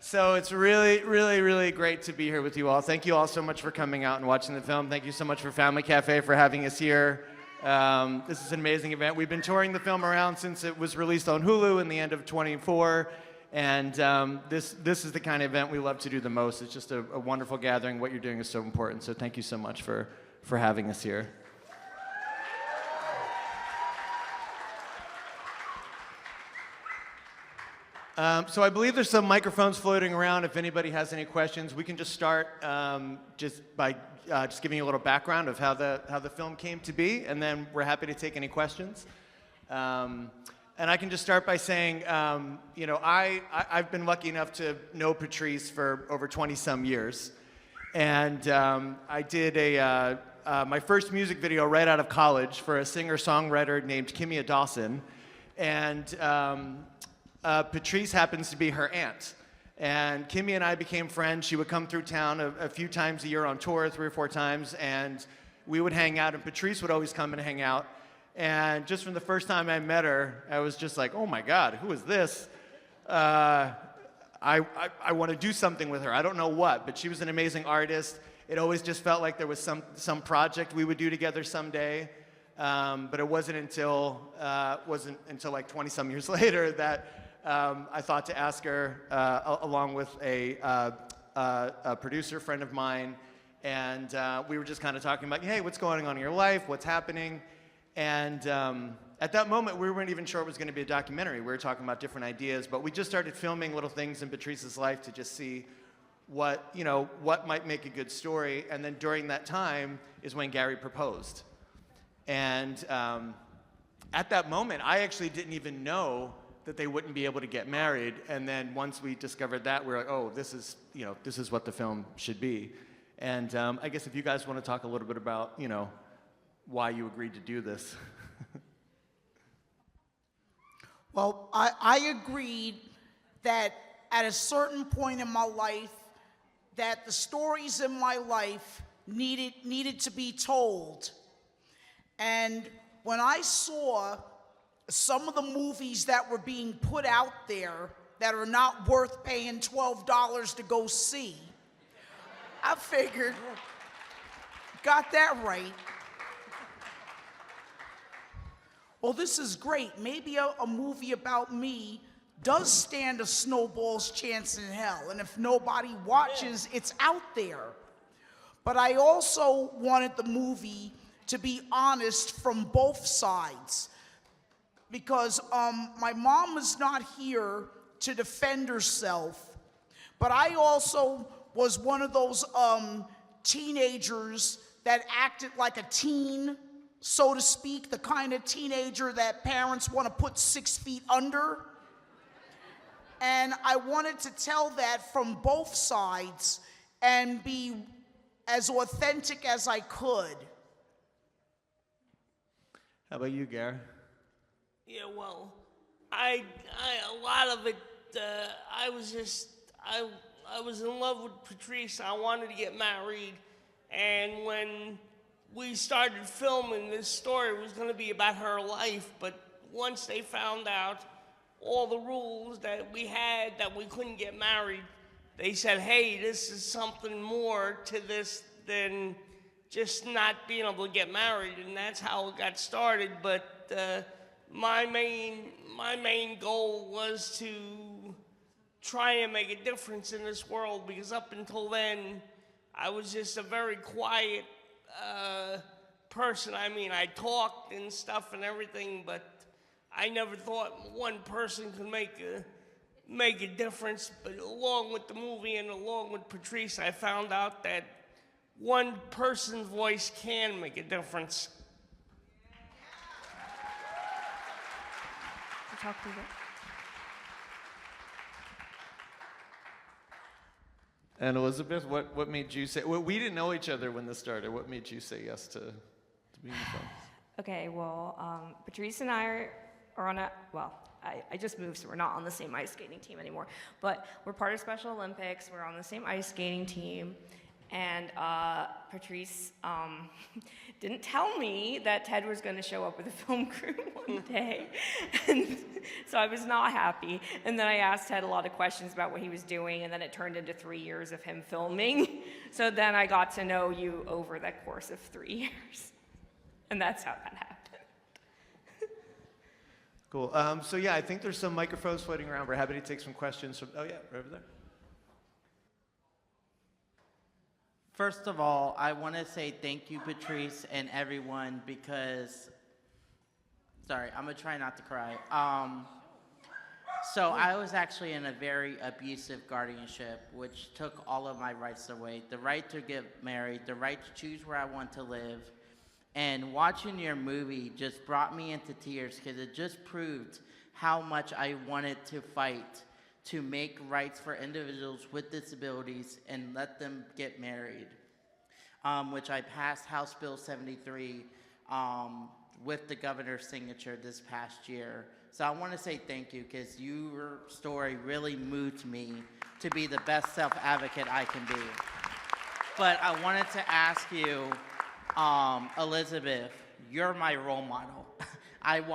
So it's really, really, really great to be here with you all. Thank you all so much for coming out and watching the film. Thank you so much for Family Café for having us here. This is an amazing event. We've been touring the film around since it was released on Hulu in the end of 24. And this is the kind of event we love to do the most. It's just a wonderful gathering. What you're doing is so important. So thank you so much for having us here. So I believe there's some microphones floating around. If anybody has any questions, we can just start just by just giving you a little background of how the film came to be, and then we're happy to take any questions. And I can just start by saying, you know, I've been lucky enough to know Patrice for over 20-some years, and I did my first music video right out of college for a singer-songwriter named Kimmy Dawson, and Patrice happens to be her aunt. And Kimmy and I became friends. She would come through town a few times a year on tour, 3 or 4 times, and we would hang out, and Patrice would always come and hang out. And just from the first time I met her, I was just like, oh my God, who is this? I want to do something with her. I don't know what, but she was an amazing artist. It always just felt like there was some project we would do together someday. But it wasn't until like 20-some years later that I thought to ask her, along with a producer friend of mine, and we were just kind of talking about, hey, what's going on in your life? What's happening? And at that moment, we weren't even sure it was going to be a documentary. We were talking about different ideas, but we just started filming little things in Patrice's life to just see what might make a good story. And then during that time is when Garry proposed. And at that moment, I actually didn't even know that they wouldn't be able to get married. And then once we discovered that, we were like, oh, this is what the film should be. And I guess if you guys want to talk a little bit about, why you agreed to do this. Well, I agreed that at a certain point in my life, that the stories in my life needed to be told. And when I saw some of the movies that were being put out there that are not worth paying $12 to go see, I figured, got that right. Well, this is great. Maybe a movie about me does stand a snowball's chance in hell. And if nobody watches, it's out there. But I also wanted the movie to be honest from both sides. Because my mom is not here to defend herself, but I also was one of those teenagers that acted like a teen, so to speak, the kind of teenager that parents want to put 6 feet under. And I wanted to tell that from both sides and be as authentic as I could. How about you, Garry? Yeah, well, a lot of it, I was in love with Patrice. I wanted to get married, and when we started filming, this story was going to be about her life, but once they found out all the rules that we had, that we couldn't get married, they said, hey, this is something more to this than just not being able to get married, and that's how it got started. But my main goal was to try and make a difference in this world, because up until then, I was just a very quiet person. I mean, I talked and stuff and everything, but I never thought one person could make a difference. But along with the movie and along with Patrice, I found out that one person's voice can make a difference. And Elizabeth, what made you say, well, we didn't know each other when this started. What made you say yes to being in the film? Okay, well, Patrice and I are on I just moved, so we're not on the same ice skating team anymore, but we're part of Special Olympics. We're on the same ice skating team, And Patrice didn't tell me that Ted was going to show up with a film crew one day. And so I was not happy. And then I asked Ted a lot of questions about what he was doing, and then it turned into 3 years of him filming. So then I got to know you over the course of 3 years. And that's how that happened. Cool. So yeah, I think there's some microphones floating around. We're happy to take some questions from, oh yeah, right over there. First of all, I want to say thank you, Patrice, and everyone, because, sorry, I'm going to try not to cry. So I was actually in a very abusive guardianship, which took all of my rights away. The right to get married, the right to choose where I want to live. And watching your movie just brought me into tears because it just proved how much I wanted to fight to make rights for individuals with disabilities and let them get married, which I passed House Bill 73 with the governor's signature this past year. So I want to say thank you because your story really moved me to be the best self-advocate I can be. But I wanted to ask you, Elizabeth, you're my role model. I've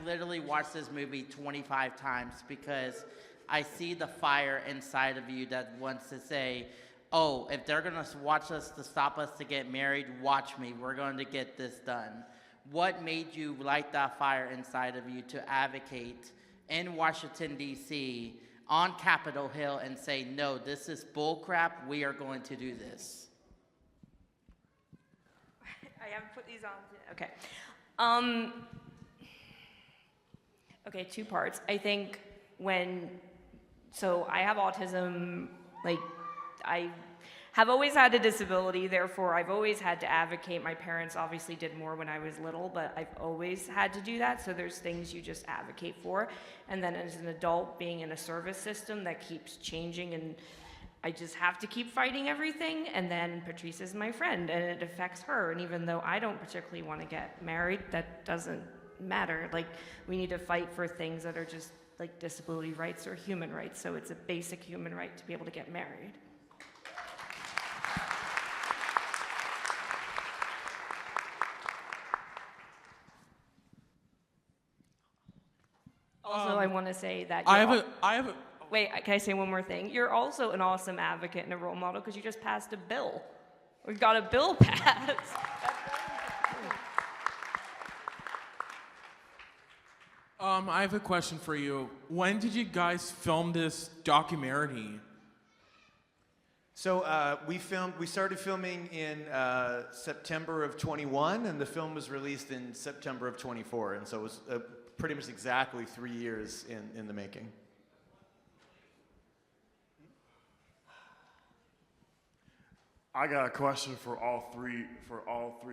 literally watched this movie 25 times because I see the fire inside of you that wants to say, oh, if they're gonna watch us to stop us to get married, watch me, we're going to get this done. What made you light that fire inside of you to advocate in Washington, D.C., on Capitol Hill and say, no, this is bullcrap, we are going to do this? I haven't put these on. Okay. Okay, 2 parts. I think so I have autism, like, I have always had a disability, therefore I've always had to advocate. My parents obviously did more when I was little, but I've always had to do that, so there's things you just advocate for. And then as an adult, being in a service system that keeps changing, and I just have to keep fighting everything. And then Patrice is my friend, and it affects her. And even though I don't particularly want to get married, that doesn't matter. Like, we need to fight for things that are just like disability rights or human rights. So it's a basic human right to be able to get married. Also, I want to say that wait, can I say one more thing? You're also an awesome advocate and a role model because you just passed a bill. We've got a bill passed. I have a question for you. When did you guys film this documentary? So we started filming in September of 21, and the film was released in September of 24, and so it was pretty much exactly 3 years in the making. I got a question for all three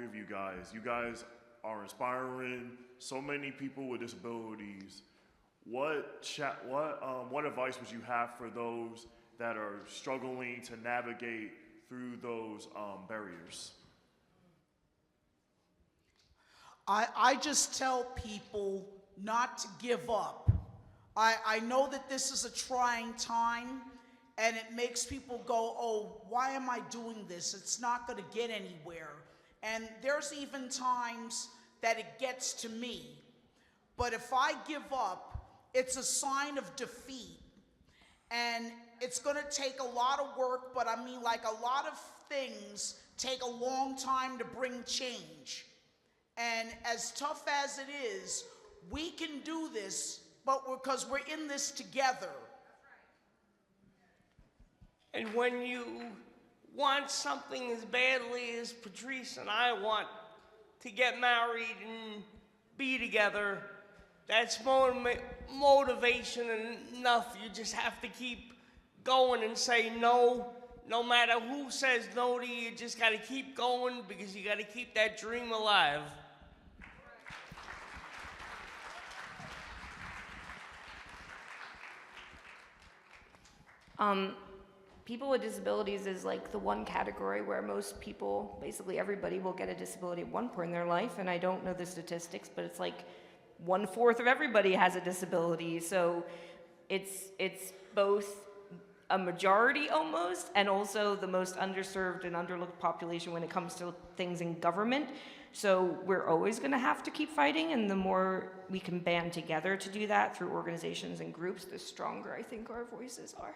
of you guys. You guys are inspiring so many people with disabilities. What advice would you have for those that are struggling to navigate through those barriers? I just tell people not to give up. I know that this is a trying time, and it makes people go, oh, why am I doing this? It's not going to get anywhere. And there's even times that it gets to me. But if I give up, it's a sign of defeat. And it's going to take a lot of work, but I mean, like, a lot of things take a long time to bring change. And as tough as it is, we can do this, but because we're in this together. And when you want something as badly as Patrice and I want to get married and be together, that's motivation enough. You just have to keep going and say no. No matter who says no to you, you just got to keep going because you got to keep that dream alive. People with disabilities is like the one category where most people, basically everybody, will get a disability at one point in their life. And I don't know the statistics, but it's like 1/4 of everybody has a disability. So it's both a majority almost, and also the most underserved and underlooked population when it comes to things in government. So we're always going to have to keep fighting, and the more we can band together to do that through organizations and groups, the stronger I think our voices are.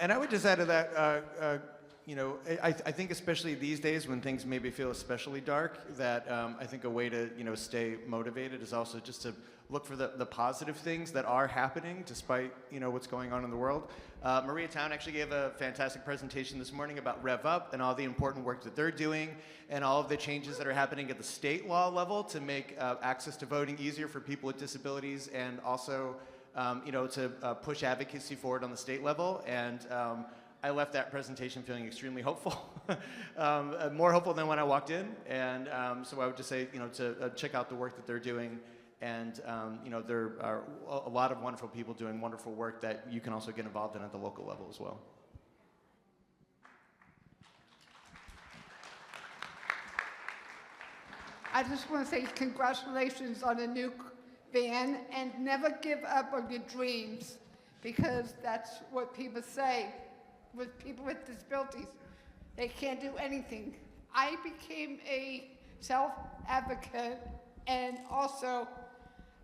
And I would just add to that, you know, I think especially these days when things maybe feel especially dark, that I think a way to, you know, stay motivated is also just to look for the positive things that are happening despite, you know, what's going on in the world. Maria Town actually gave a fantastic presentation this morning about Rev Up and all the important work that they're doing and all of the changes that are happening at the state law level to make access to voting easier for people with disabilities, and also, you know, to push advocacy forward on the state level. And I left that presentation feeling extremely hopeful, more hopeful than when I walked in. And so I would just say, you know, to check out the work that they're doing. And, you know, there are a lot of wonderful people doing wonderful work that you can also get involved in at the local level as well. I just want to say congratulations on a new van, and never give up on your dreams, because that's what people say with people with disabilities. They can't do anything. I became a self-advocate and also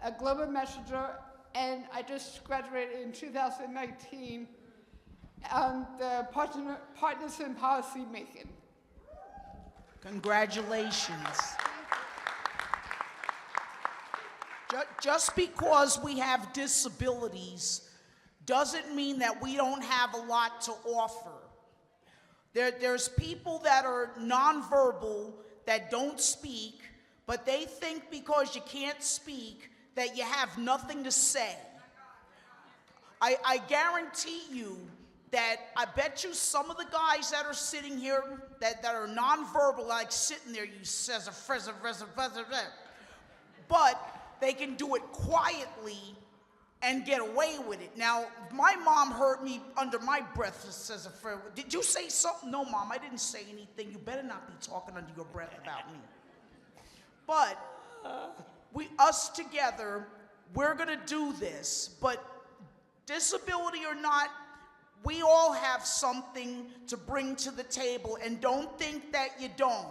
a global messenger, and I just graduated in 2019 on the Partners in Policy Making. Congratulations. Just because we have disabilities doesn't mean that we don't have a lot to offer. There's people that are nonverbal, that don't speak, but they think because you can't speak that you have nothing to say. I guarantee you that I bet you some of the guys that are sitting here that are nonverbal, like sitting there, you says but they can do it quietly and get away with it. Now, my mom heard me under my breath, says a friend, did you say something? No, Mom, I didn't say anything. You better not be talking under your breath about me. But us together, we're gonna do this. But disability or not, we all have something to bring to the table, and don't think that you don't.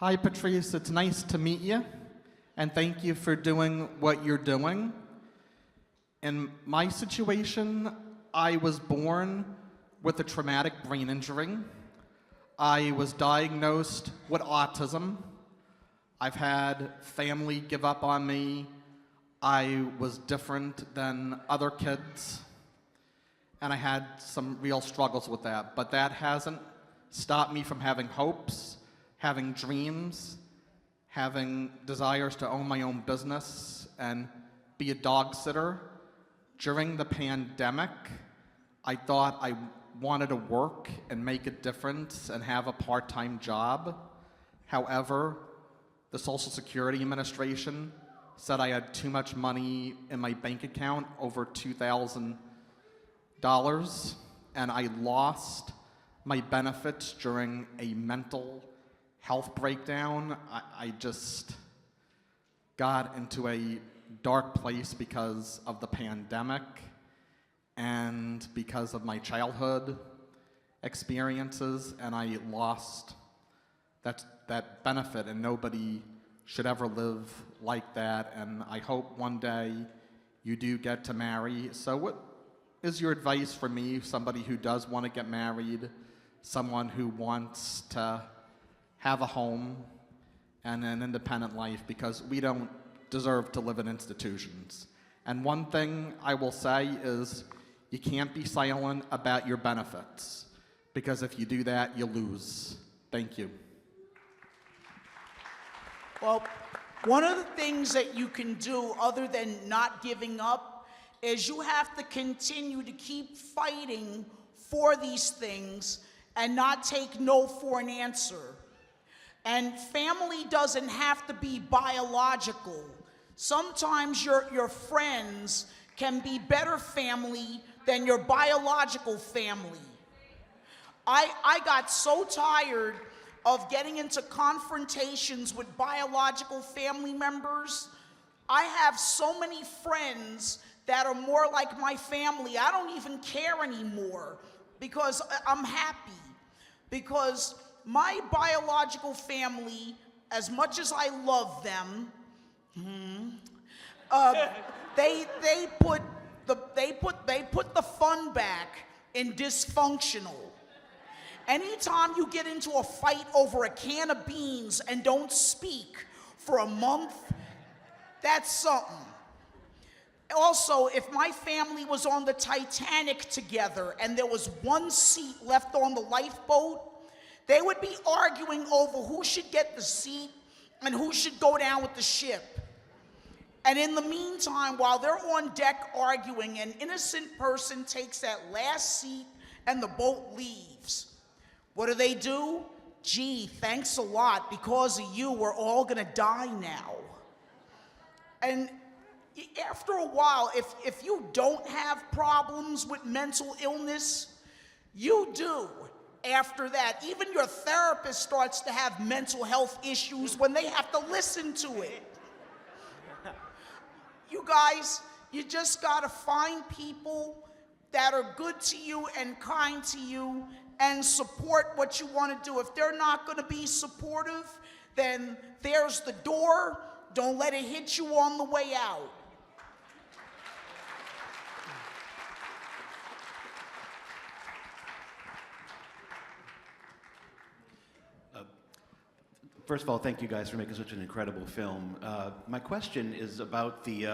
Hi, Patrice. It's nice to meet you, and thank you for doing what you're doing. In my situation, I was born with a traumatic brain injury. I was diagnosed with autism. I've had family give up on me. I was different than other kids, and I had some real struggles with that. But that hasn't stopped me from having hopes, having dreams, having desires to own my own business and be a dog sitter. During the pandemic, I thought I wanted to work and make a difference and have a part-time job. However, the Social Security Administration said I had too much money in my bank account, over $2,000, and I lost my benefits during a mental health breakdown. I just got into a dark place because of the pandemic and because of my childhood experiences, and I lost that benefit, and nobody should ever live like that. And I hope one day you do get to marry. So what is your advice for me, somebody who does want to get married, someone who wants to have a home and an independent life, because we don't deserve to live in institutions? And one thing I will say is you can't be silent about your benefits, because if you do that, you lose. Thank you. Well, one of the things that you can do other than not giving up is you have to continue to keep fighting for these things and not take no for an answer. And family doesn't have to be biological. Sometimes your friends can be better family than your biological family. I got so tired of getting into confrontations with biological family members. I have so many friends that are more like my family. I don't even care anymore because I'm happy. Because my biological family, as much as I love them, they put the fun back in dysfunctional. Anytime you get into a fight over a can of beans and don't speak for a month, that's something. Also, if my family was on the Titanic together and there was one seat left on the lifeboat, they would be arguing over who should get the seat and who should go down with the ship. And in the meantime, while they're on deck arguing, an innocent person takes that last seat and the boat leaves. What do? Gee, thanks a lot. Because of you, we're all gonna die now. And after a while, if you don't have problems with mental illness, you do. After that, even your therapist starts to have mental health issues when they have to listen to it. You guys, you just gotta find people that are good to you and kind to you and support what you want to do. If they're not going to be supportive, then there's the door. Don't let it hit you on the way out. First of all, thank you guys for making such an incredible film. My question is about the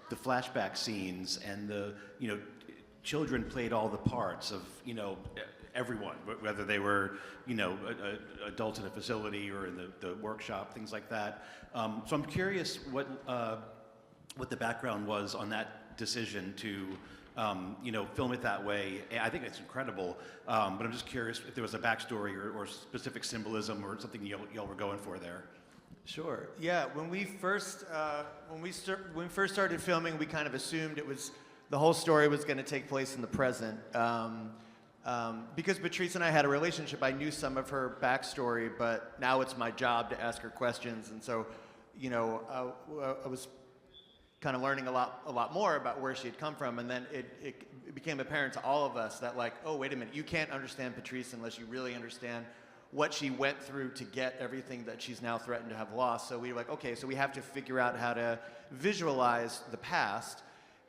flashback scenes and the, children played all the parts of, everyone, whether they were, adults in a facility or in the workshop, things like that. So I'm curious what the background was on that decision to, film it that way. I think it's incredible, but I'm just curious if there was a backstory or specific symbolism or something y'all were going for there. Sure. Yeah. When we first started filming, we kind of assumed the whole story was going to take place in the present. Because Patrice and I had a relationship, I knew some of her backstory, but now it's my job to ask her questions, and so, I was kind of learning a lot more about where she had come from, and then it became apparent to all of us that, like, oh, wait a minute, you can't understand Patrice unless you really understand what she went through to get everything that she's now threatened to have lost. So we were like, okay, so we have to figure out how to visualize the past.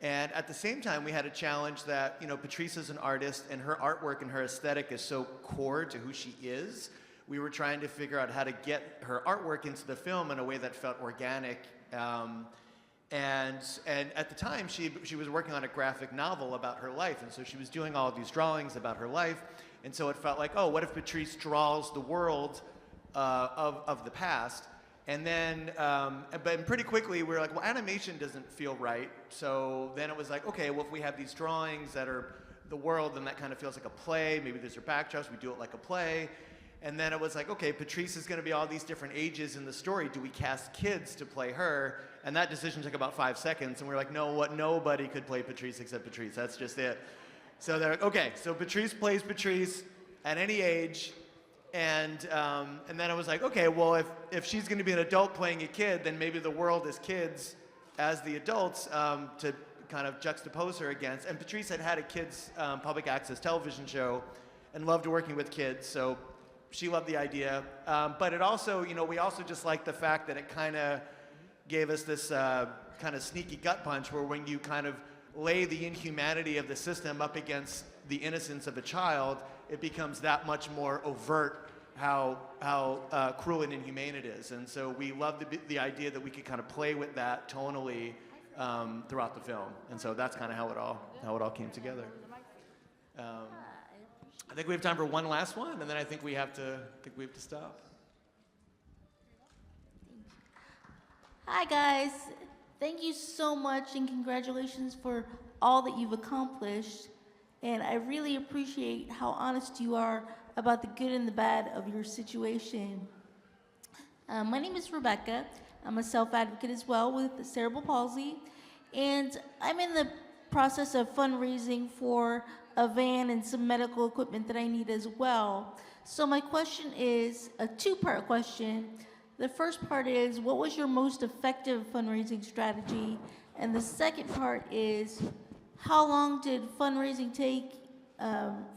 And at the same time, we had a challenge that, Patrice is an artist, and her artwork and her aesthetic is so core to who she is. We were trying to figure out how to get her artwork into the film in a way that felt organic. And at the time, she was working on a graphic novel about her life, and so she was doing all of these drawings about her life, and so it felt like, oh, what if Patrice draws the world of the past? And then, but pretty quickly, we were like, well, animation doesn't feel right, so then it was like, okay, well, if we have these drawings that are the world, then that kind of feels like a play, maybe there's her backdrops, we do it like a play. And then it was like, okay, Patrice is going to be all these different ages in the story. Do we cast kids to play her? And that decision took about 5 seconds. And we were like, no, nobody could play Patrice except Patrice. That's just it. So they're like, okay, so Patrice plays Patrice at any age. And then it was like, okay, well, if she's going to be an adult playing a kid, then maybe the world is kids as the adults to kind of juxtapose her against. And Patrice had a kids public access television show and loved working with kids. So she loved the idea, but it also, we also just liked the fact that it kind of gave us this kind of sneaky gut punch where when you kind of lay the inhumanity of the system up against the innocence of a child, it becomes that much more overt how cruel and inhumane it is. And so we loved the idea that we could kind of play with that tonally throughout the film. And so that's kind of how it all came together. I think we have time for one last one, and then I think we have to stop. Hi guys, thank you so much and congratulations for all that you've accomplished. And I really appreciate how honest you are about the good and the bad of your situation. My name is Rebecca. I'm a self-advocate as well with cerebral palsy. And I'm in the process of fundraising for a van and some medical equipment that I need as well. So my question is a two-part question. The first part is, what was your most effective fundraising strategy? And the second part is, how long did fundraising take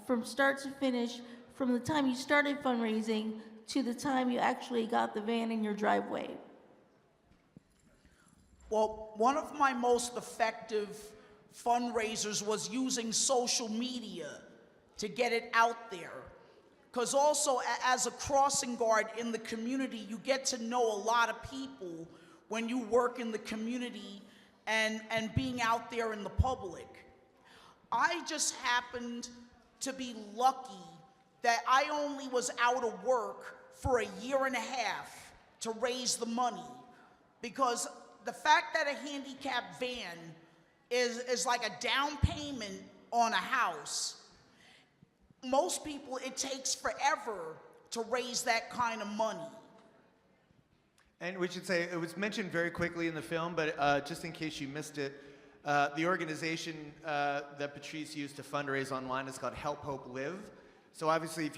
from start to finish, from the time you started fundraising to the time you actually got the van in your driveway? Well, one of my most effective fundraisers was using social media to get it out there. Because also, as a crossing guard in the community, you get to know a lot of people when you work in the community and being out there in the public. I just happened to be lucky that I only was out of work for a year and a half to raise the money. Because the fact that a handicapped van is like a down payment on a house, most people, it takes forever to raise that kind of money. And we should say, it was mentioned very quickly in the film, but just in case you missed it, the organization that Patrice used to fundraise online is called Help Hope Live. So obviously,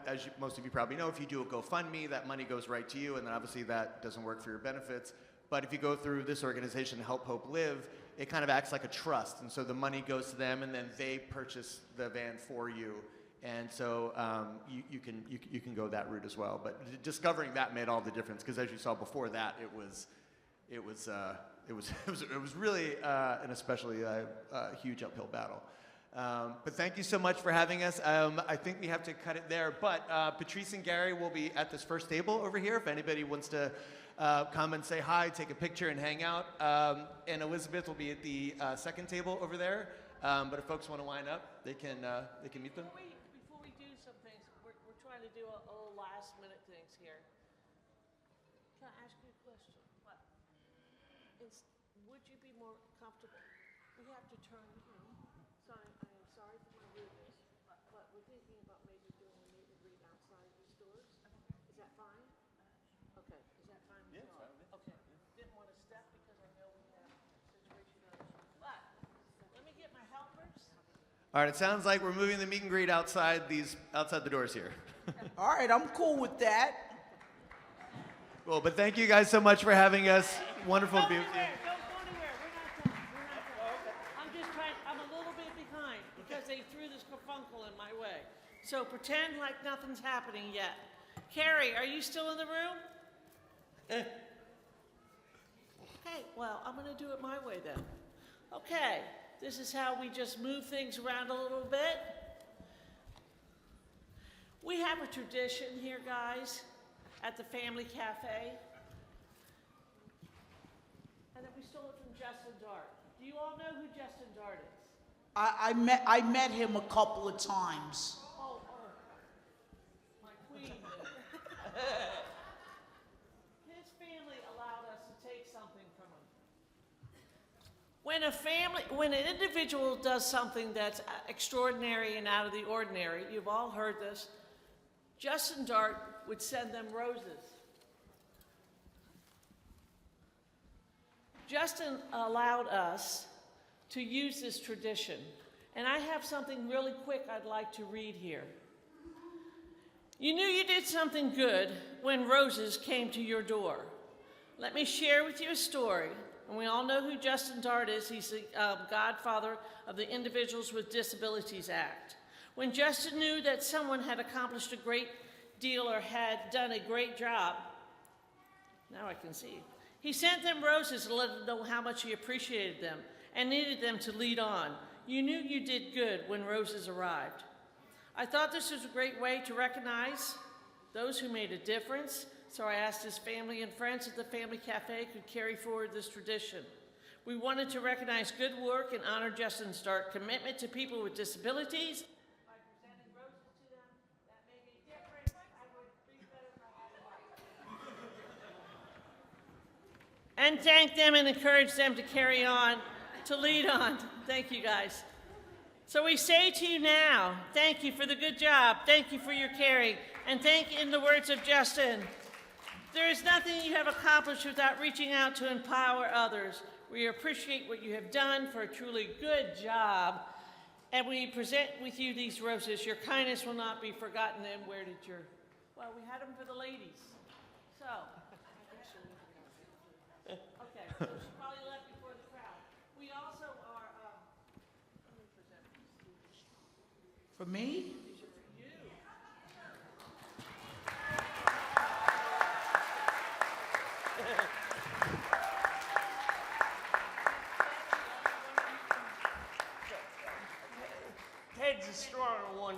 as most of you probably know, if you do a GoFundMe, that money goes right to you, and then obviously that doesn't work for your benefits. But if you go through this organization, Help Hope Live, it kind of acts like a trust, and so the money goes to them, and then they purchase the van for you, and so you can go that route as well. But discovering that made all the difference, because as you saw before that, it was really an especially huge uphill battle. But thank you so much for having us. I think we have to cut it there, but Patrice and Garry will be at this first table over here if anybody wants to come and say hi, take a picture, and hang out. And Elizabeth will be at the second table over there. But if folks want to line up, they can meet them. Before we do some things, we're trying to do a little last-minute things here. Can I ask you a question? What? Would you be more comfortable? We have to turn. Sorry, I am sorry for my rudeness, but we're thinking about maybe doing a meet and greet outside the stores. Is that fine? Okay, is that fine? Yeah, it's fine. Okay, didn't want to step because I know we have a situation. But let me get my helpers. All right, it sounds like we're moving the meet and greet outside the doors here. All right, I'm cool with that. Cool, but thank you guys so much for having us. Wonderful to be with you. Don't go anywhere. We're not done. I'm just trying. I'm a little bit behind because they threw this kerfunkle in my way. So pretend like nothing's happening yet. Carrie, are you still in the room? Okay, well, I'm going to do it my way then. Okay, this is how we just move things around a little bit. We have a tradition here, guys, at the Family Café. And then we stole it from Justin Dart. Do you all know who Justin Dart is? I met him a couple of times. Oh, my queen. His family allowed us to take something from him. When an individual does something that's extraordinary and out of the ordinary, you've all heard this, Justin Dart would send them roses. Justin allowed us to use this tradition, and I have something really quick I'd like to read here. You knew you did something good when roses came to your door. Let me share with you a story, and we all know who Justin Dart is. He's the godfather of the Individuals with Disabilities Act. When Justin knew that someone had accomplished a great deal or had done a great job, now I can see, he sent them roses to let them know how much he appreciated them and needed them to lead on. You knew you did good when roses arrived. I thought this was a great way to recognize those who made a difference, so I asked his family and friends at the Family Café could carry forward this tradition. We wanted to recognize good work and honor Justin Dart's commitment to people with disabilities. By presenting roses to them that made a difference, I would be better for my life. And thank them and encourage them to carry on, to lead on. Thank you, guys. So we say to you now, thank you for the good job, thank you for your caring, and thank you in the words of Justin. There is nothing you have accomplished without reaching out to empower others. We appreciate what you have done for a truly good job. And we present with you these roses. Your kindness will not be forgotten. And where did your... Well, we had them for the ladies. So... Okay, so she probably left before the crowd. We also are... let me present these. For me? These are for you. Ted's a stronger one.